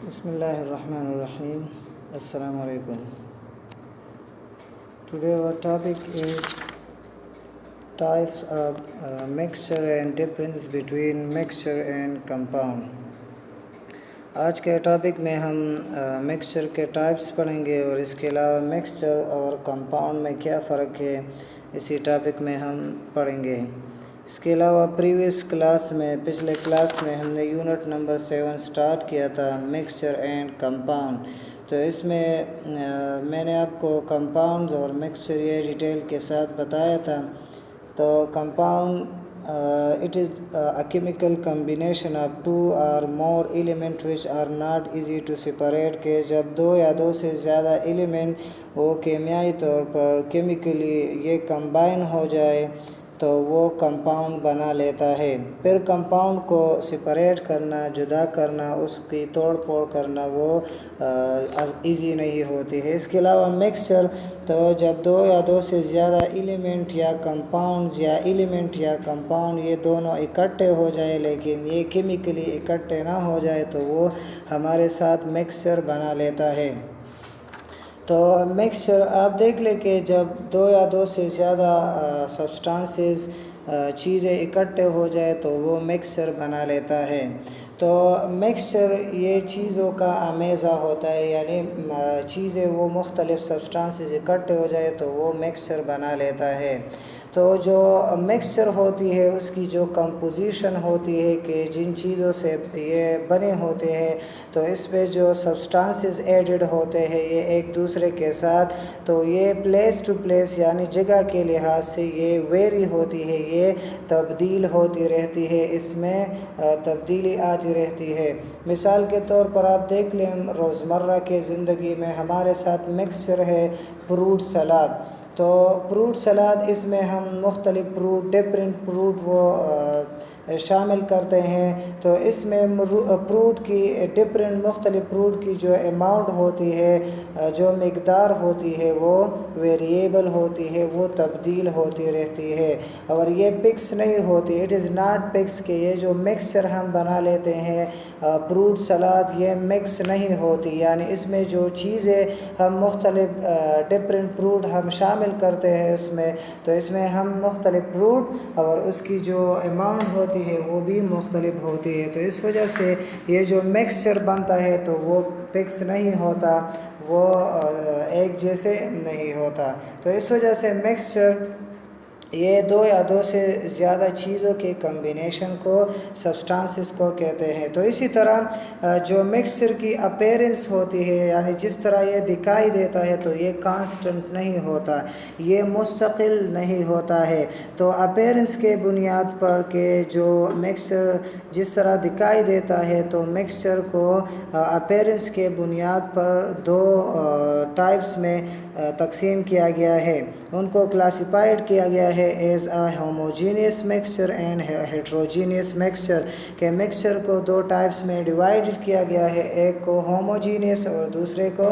Bismillahirrahmanirrahim. Assalamu alaikum. Today our topic is types of mixture and difference between mixture and compound. آج کے topic میں ہم mixture کے types پڑھیں گے اور اس کے علاوہ مکسچر اور کمپاؤنڈ میں کیا فرق ہے اسی ٹاپک میں ہم پڑھیں گے. اس کے علاوہ پچھلے کلاس میں ہم نے یونٹ نمبر 7 سٹارٹ کیا تھا مکسچر اینڈ کمپاؤنڈ. تو اس میں میں نے آپ کو کمپاؤنڈز اور مکسچر یہ ڈیٹیل کے ساتھ بتایا تھا. تو compound it is a chemical combination of 2 or more elements which are not easy to separate کہ جب دو یا دو سے زیادہ ایلیمنٹ وہ کیمیائی طور پر کیمیکلی یہ کمبائن ہو جائے تو وہ کمپاؤنڈ بنا لیتا ہے. پھر کمپاؤنڈ کو سپریٹ کرنا، جدا کرنا، اس کی توڑ پھوڑ کرنا وہ ایزی نہیں ہوتی ہے. اس کے علاوہ مکسچر تو جب دو یا دو سے زیادہ ایلیمنٹ یا کمپاؤنڈ یا ایلیمنٹ یا کمپاؤنڈ یہ دونوں اکٹھے ہو جائے لیکن یہ کیمیکلی اکٹھے نہ ہو جائے تو وہ ہمارے ساتھ مکسچر بنا لیتا ہے. تو مکسچر آپ دیکھ لیں کہ جب دو یا دو سے زیادہ سبسٹانسز چیزیں اکٹھے ہو جائے تو وہ مکسچر بنا لیتا ہے. تو مکسچر یہ چیزوں کا امیزہ ہوتا ہے، یعنی چیزیں وہ مختلف سبسٹانسز اکٹھے ہو جائے تو وہ مکسچر بنا لیتا ہے. تو جو مکسچر ہوتی ہے اس کی جو کمپوزیشن ہوتی ہے کہ جن چیزوں سے یہ بنے ہوتے ہیں تو اس میں جو سبسٹانسز ایڈڈ ہوتے ہیں یہ ایک دوسرے کے ساتھ تو یہ پلیس ٹو پلیس یعنی جگہ کے لحاظ سے یہ ویری ہوتی ہے، یہ تبدیل ہوتی رہتی ہے، اس میں تبدیلی آتی رہتی ہے. مثال کے طور پر آپ دیکھ لیں روزمرہ کے زندگی میں ہمارے ساتھ مکسچر ہے فروٹ سلاد. تو فروٹ سلاد اس میں ہم مختلف ڈفرینٹ فروٹ وہ شامل کرتے ہیں. تو اس میں فروٹ کی ڈفرینٹ مختلف فروٹ کی جو اماؤنٹ ہوتی ہے، جو مقدار ہوتی ہے وہ ویریبل ہوتی ہے، وہ تبدیل ہوتی رہتی ہے اور یہ فکس نہیں ہوتی. اٹ از ناٹ فکس کہ یہ جو مکسچر ہم بنا لیتے ہیں فروٹ سلاد یہ مکس نہیں ہوتی، یعنی اس میں جو چیزیں ہم مختلف ڈفرینٹ فروٹ ہم شامل کرتے ہیں اس میں تو اس میں ہم مختلف فروٹ اور اس کی جو اماؤنٹ ہوتی ہے وہ بھی مختلف ہوتی ہے. تو اس وجہ سے یہ جو مکسچر بنتا ہے تو وہ فکس نہیں ہوتا، وہ ایک جیسے نہیں ہوتا. تو اس وجہ سے مکسچر یہ دو یا دو سے زیادہ چیزوں کے کمبینیشن کو سبسٹانسز کو کہتے ہیں. تو اسی طرح جو مکسچر کی اپیرنس ہوتی ہے یعنی جس طرح یہ دکھائی دیتا ہے تو یہ کانسٹنٹ نہیں ہوتا، یہ مستقل نہیں ہوتا ہے. تو اپیرنس کے بنیاد پر کہ جو مکسچر جس طرح دکھائی دیتا ہے تو مکسچر کو اپیرنس کے بنیاد پر دو ٹائپس میں تقسیم کیا گیا ہے. ان کو کلاسیفائڈ کیا گیا ہے as a homogeneous mixture and heterogeneous mixture کہ مکسچر کو دو ٹائپس میں ڈیوائڈ کیا گیا ہے، ایک کو ہوموجینیس اور دوسرے کو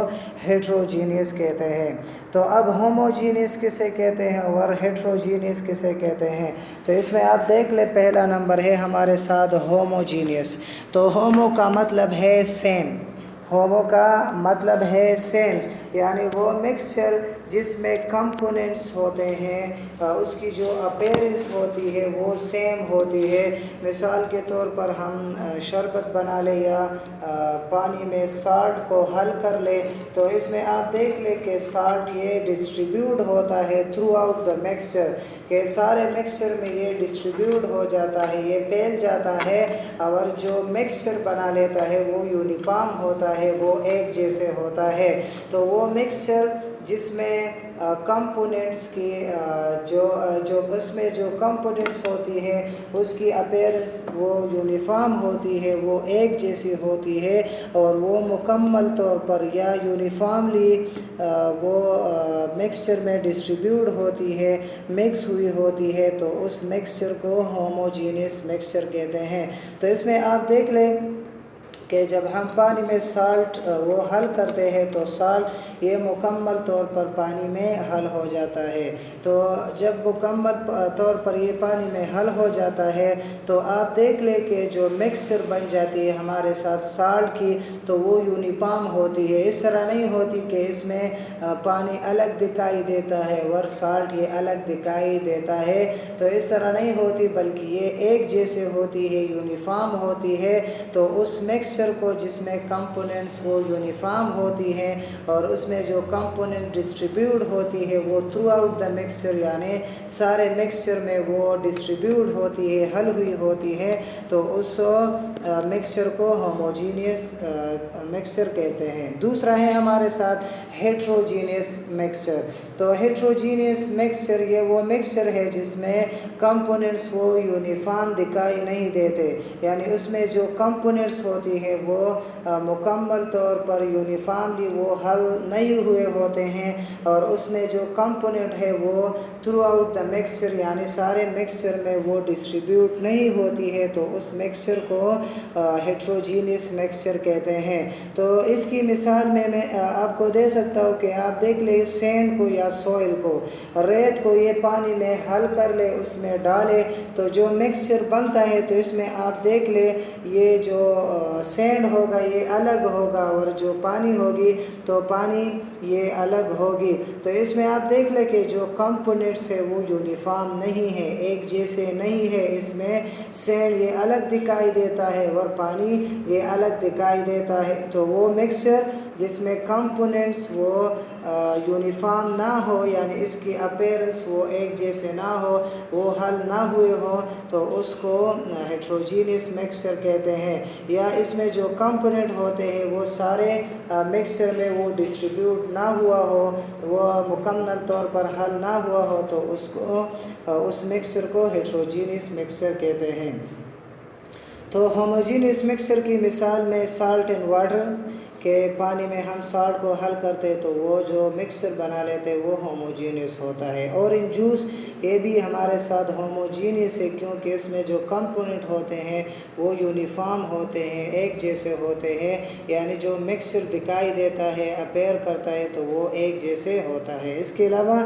ہیٹروجینیس کہتے ہیں. تو اب ہوموجینیس کسے کہتے ہیں اور ہیٹروجینیس کسے کہتے ہیں؟ تو اس میں آپ دیکھ لیں پہلا نمبر ہے ہمارے ساتھ ہوموجینیس. تو ہومو کا مطلب ہے سیم، ہومو کا مطلب ہے سیم یعنی وہ مکسچر جس میں کمپوننٹس ہوتے ہیں اس کی جو اپیرنس ہوتی ہے وہ سیم ہوتی ہے. مثال کے طور پر ہم شربت بنا لیں یا پانی میں سالٹ کو حل کر لیں تو اس میں آپ دیکھ لیں کہ سالٹ یہ ڈسٹریبیوٹ ہوتا ہے تھرو آؤٹ دا مکسچر کہ سارے مکسچر میں یہ ڈسٹریبیوٹ ہو جاتا ہے، یہ پھیل جاتا ہے اور جو مکسچر بنا لیتا ہے وہ یونیفارم ہوتا ہے، وہ ایک جیسے ہوتا ہے. تو وہ مکسچر جس میں کمپوننٹس کی جو اس میں جو کمپوننٹس ہوتی ہے اس کی اپیرنس وہ یونیفارم ہوتی ہے، وہ ایک جیسی ہوتی ہے اور وہ مکمل طور پر یا یونیفارملی وہ مکسچر میں ڈسٹریبیوٹ ہوتی ہے، مکس ہوئی ہوتی ہے تو اس مکسچر کو ہوموجینیس مکسچر کہتے ہیں. تو اس میں آپ دیکھ لیں کہ جب ہم پانی میں سالٹ وہ حل کرتے ہیں تو سالٹ یہ مکمل طور پر پانی میں حل ہو جاتا ہے. تو جب مکمل طور پر یہ پانی میں حل ہو جاتا ہے تو آپ دیکھ لیں کہ جو مکسچر بن جاتی ہے ہمارے ساتھ سالٹ کی تو وہ یونیفارم ہوتی ہے. اس طرح نہیں ہوتی کہ اس میں پانی الگ دکھائی دیتا ہے اور سالٹ یہ الگ دکھائی دیتا ہے. تو اس طرح نہیں ہوتی بلکہ یہ ایک جیسے ہوتی ہے, یونیفارم ہوتی ہے. تو اس مکسچر کو جس میں کمپوننٹس وہ یونیفارم ہوتی ہیں اور اس میں جو کمپوننٹ ڈسٹریبیوٹ ہوتی ہے وہ تھرو آؤٹ دا مکسچر یعنی سارے مکسچر میں وہ ڈسٹریبیوٹ ہوتی ہے, حل ہوئی ہوتی ہے, تو اس مکسچر کو ہوموجینیس مکسچر کہتے ہیں. دوسرا ہے ہمارے ساتھ ہیٹروجینیس مکسچر. تو ہیٹروجینیس مکسچر یہ وہ مکسچر ہے جس میں کمپوننٹس وہ یونیفارم دکھائی نہیں دیتے, یعنی اس میں جو کمپوننٹس ہوتی ہے وہ مکمل طور پر یونیفارملی وہ حل نہیں ہوئے ہوتے ہیں اور اس میں جو کمپوننٹ ہے وہ تھرو آؤٹ دا مکسچر یعنی سارے مکسچر میں وہ ڈسٹریبیوٹ نہیں ہوتی ہے, تو اس مکسچر کو ہیٹروجینیس مکسچر کہتے ہیں. تو اس کی مثال میں آپ کو دے سکتا ہوں کہ آپ دیکھ لیں سینڈ کو یا سوئل کو, ریت کو یہ پانی میں حل کر لے, اس میں ڈالے تو جو مکسچر بنتا ہے تو اس میں آپ دیکھ لیں یہ جو سینڈ ہوگا یہ الگ ہوگا اور جو پانی ہوگی تو پانی یہ الگ ہوگی. تو اس میں آپ دیکھ لیں کہ جو کمپوننٹس ہے وہ یونیفارم نہیں ہے, ایک جیسے نہیں ہے. اس میں سینڈ یہ الگ دکھائی دیتا ہے اور پانی یہ الگ دکھائی دیتا ہے. تو وہ مکسچر جس میں کمپوننٹس وہ یونیفارم نہ ہو یعنی اس کی اپیرنس وہ ایک جیسے نہ ہو, وہ حل نہ ہوئے ہو, تو اس کو ہیٹروجینیس مکسچر کہتے ہیں. یا اس میں جو کمپوننٹ ہوتے ہیں وہ سارے مکسچر میں وہ ڈسٹریبیوٹ نہ ہوا ہو, وہ مکمل طور پر حل نہ ہوا ہو, تو اس مکسچر کو ہیٹروجینیس مکسچر کہتے ہیں. تو ہوموجینیس مکسچر کی مثال میں سالٹ اینڈ واٹر کہ پانی میں ہم سالٹ کو حل کرتے تو وہ جو مکسچر بنا لیتے وہ ہوموجینیس ہوتا ہے. اور ان جوس یہ بھی ہمارے ساتھ ہوموجینیس ہے کیونکہ اس میں جو کمپوننٹ ہوتے ہیں وہ یونیفارم ہوتے ہیں, ایک جیسے ہوتے ہیں, یعنی جو مکسچر دکھائی دیتا ہے اپیئر کرتا ہے تو وہ ایک جیسے ہوتا ہے. اس کے علاوہ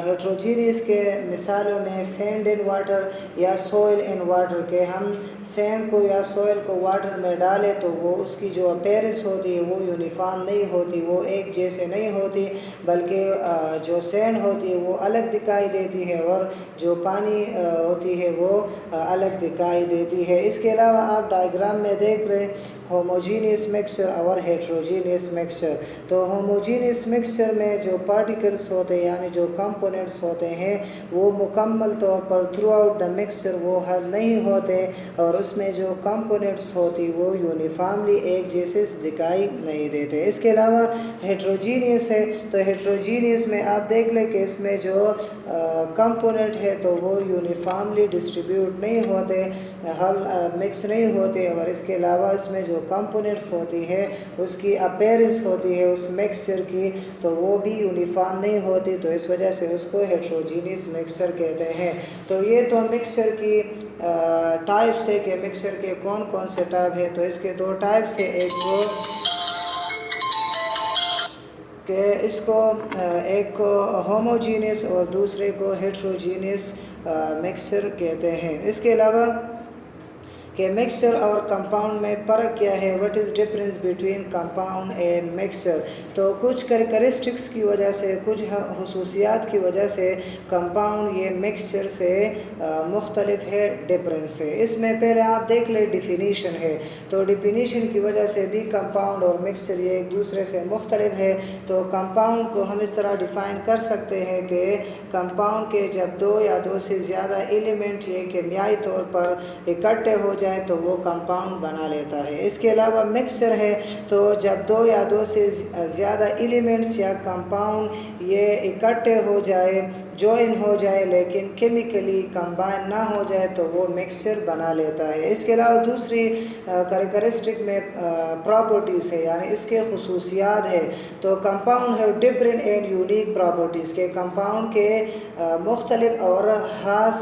ہیٹروجینیس کے مثالوں میں سینڈ اینڈ واٹر یا سوئل اینڈ واٹر کہ ہم سینڈ کو یا سوئل کو واٹر میں ڈالے تو وہ اس کی جو اپیرنس ہوتی ہے وہ یونیفارم نہیں ہوتی, وہ ایک جیسے نہیں ہوتی, بلکہ جو سینڈ ہوتی ہے وہ الگ دکھائی دیتی ہے اور جو پانی ہوتی ہے وہ الگ دکھائی دیتی ہے. اس کے علاوہ آپ ڈائیگرام میں دیکھ رہے ہوموجینیس مکسچر اور ہیٹروجینیس مکسچر. تو ہوموجینیس مکسچر میں جو پارٹیکلس ہوتے ہیں یعنی جو کمپوننٹس ہوتے ہیں وہ مکمل طور پر تھرو آؤٹ دا مکسچر وہ حل نہیں ہوتے اور اس میں جو کمپوننٹس ہوتی وہ یونیفارملی ایک جیسے دکھائی نہیں دیتے. اس کے علاوہ ہیٹروجینیس ہے, تو ہیٹروجینیس میں آپ دیکھ لیں کہ اس میں جو کمپوننٹ ہے تو وہ یونیفارملی ڈسٹریبیوٹ نہیں ہوتے, حل مکس نہیں ہوتے, اور اس کے علاوہ اس میں جو کمپوننٹس ہوتی ہے اس کی اپیرنس ہوتی ہے اس مکسچر کی تو وہ بھی یونیفارم نہیں ہوتی, تو اس وجہ سے اس کو ہیٹروجینیس مکسچر کہتے ہیں. تو یہ تو مکسچر کی ٹائپس تھے کہ مکسچر کے کون کون سے ٹائپ ہیں. تو اس کے دو ٹائپس ہیں, ایک کو ہوموجینیس اور دوسرے کو ہیٹروجینیس مکسچر کہتے ہیں. اس کے علاوہ کہ مکسچر اور کمپاؤنڈ میں فرق کیا ہے, what is difference between compound and mixture. تو کچھ کریکٹرسٹکس کی وجہ سے, کچھ خصوصیات کی وجہ سے کمپاؤنڈ یہ مکسچر سے مختلف ہے, ڈفرینس ہے. اس میں پہلے آپ دیکھ لیں ڈیفینیشن ہے, تو ڈیفینیشن کی وجہ سے بھی کمپاؤنڈ اور مکسچر یہ ایک دوسرے سے مختلف ہے. تو کمپاؤنڈ کو ہم اس طرح ڈیفائن کر سکتے ہیں کہ کمپاؤنڈ کے جب دو یا دو سے زیادہ ایلیمنٹ یہ کیمیائی طور پر اکٹھے ہو جائے تو وہ کمپاؤنڈ بنا لیتا ہے. اس کے علاوہ مکسچر ہے تو جب دو یا دو سے زیادہ ایلیمنٹس یا کمپاؤنڈ یہ اکٹھے ہو جائے, جوائن ہو جائے, لیکن کیمیکلی کمبائن نہ ہو جائے تو وہ مکسچر بنا لیتا ہے. اس کے علاوہ دوسری کریکٹرسٹک میں پراپرٹیز ہے, یعنی اس کے خصوصیات ہے. تو کمپاؤنڈ ہے ڈفرینٹ اینڈ یونیک پراپرٹیز کے کمپاؤنڈ کے مختلف اور خاص